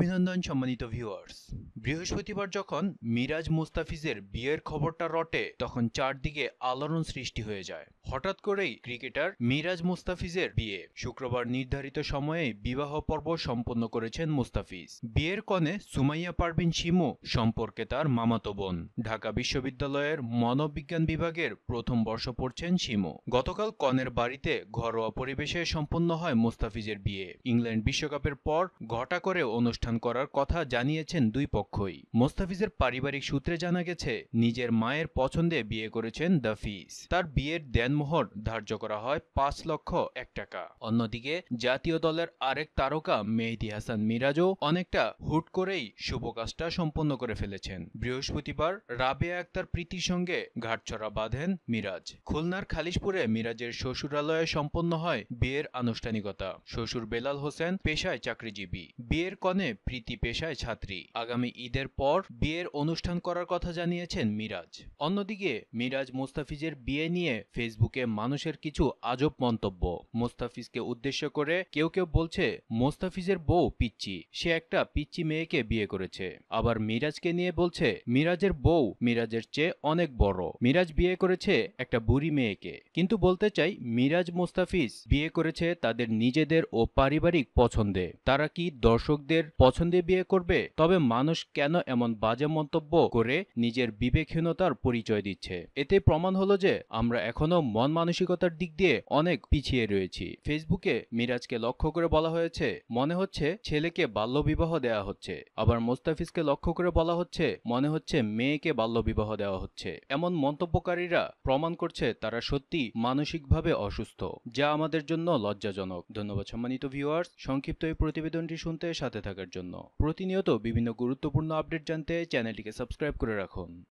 অভিনন্দন সম্মানিত ভিউয়ার্স। বৃহস্পতিবার যখন মিরাজ মুস্তাফিজের বিয়ের খবরটা রটে তখন চারদিকে আলোড়ন সৃষ্টি হয়ে যায়। হঠাৎ করেই ক্রিকেটার মিরাজ মুস্তাফিজের বিয়ে। শুক্রবার নির্ধারিত সময়ে বিবাহ পর্ব সম্পন্ন করেছেন মুস্তাফিজ। বিয়ের কনে সুমাইয়া পারভিন শিমু সম্পর্কে তার মামাতো বোন। ঢাকা বিশ্ববিদ্যালয়ের মনোবিজ্ঞান বিভাগের প্রথম বর্ষ পড়ছেন শিমু। গতকাল কনের বাড়িতে ঘরোয়া পরিবেশে সম্পন্ন হয় মুস্তাফিজের বিয়ে। ইংল্যান্ড বিশ্বকাপের পর ঘটা করে অনুষ্ঠান করার কথা জানিয়েছেন দুই পক্ষই। মুস্তাফিজের পারিবারিক সূত্রে জানা গেছে, নিজের মায়ের পছন্দে বিয়ে করেছেন দাফিজ। তার বিয়ের দেনমোহর ধার্য করা হয় ৫ লক্ষ টাকা। অন্যদিকে জাতীয় দলের আরেক তারকা মেহেদী হাসান মিরাজও অনেকটা হুট করেই শুভ কাজটা সম্পন্ন করে ফেলেছেন। বৃহস্পতিবার রাবেয়া আক্তার প্রীতির সঙ্গে ঘাটছড়া বাঁধেন মিরাজ। খুলনার খালিশপুরে মিরাজের শ্বশুরালয়ে সম্পন্ন হয় বিয়ের আনুষ্ঠানিকতা। শ্বশুর বেলাল হোসেন পেশায় চাকরিজীবী, বিয়ের কনে প্রীতি পেশায় ছাত্রী। আগামী ঈদের পর বিয়ের অনুষ্ঠান করার কথা জানিয়েছেন মিরাজ। অন্যদিকে মিরাজ মুস্তাফিজের বিয়ে নিয়ে ফেসবুকে মানুষের কিছু আজব মন্তব্য। মুস্তাফিজকে উদ্দেশ্য করে কেউ কেউ বলছে মুস্তাফিজের বউ পিচ্চি, সে একটা পিচ্চি মেয়েকে বিয়ে করেছে। আবার মিরাজকে নিয়ে বলছে মিরাজের বউ মিরাজের চেয়ে অনেক বড়, মিরাজ বিয়ে করেছে একটা বুড়ি মেয়েকে। কিন্তু বলতে চাই, মিরাজ মুস্তাফিজ বিয়ে করেছে তাদের নিজেদের ও পারিবারিক পছন্দে। তারা কি দর্শকদের পছন্দে বিয়ে করবে? তবে মানুষ কেন এমন বাজে মন্তব্য করে নিজের বিবেকহীনতার পরিচয় দিচ্ছে? এতে প্রমাণ হলো যে আমরা এখনো মন মানসিকতার দিক দিয়ে অনেক পিছিয়ে রয়েছি। ফেসবুকে মিরাজকে লক্ষ্য করে বলা হয়েছে, মনে হচ্ছে ছেলেকে বাল্যবিবাহ দেওয়া হচ্ছে। আবার মুস্তাফিজকে লক্ষ্য করে বলা হচ্ছে, মনে হচ্ছে মেয়েকে বাল্যবিবাহ দেওয়া হচ্ছে। এমন মন্তব্যকারীরা প্রমাণ করছে তারা সত্যি মানসিকভাবে অসুস্থ, যা আমাদের জন্য লজ্জাজনক। ধন্যবাদ সম্মানিত ভিউয়ার্স, সংক্ষিপ্ত এই প্রতিবেদনটি শুনতে সাথে থাকার জন্য। প্রতিনিয়ত বিভিন্ন গুরুত্বপূর্ণ আপডেট জানতে চ্যানেলটিকে সাবস্ক্রাইব করে রাখুন।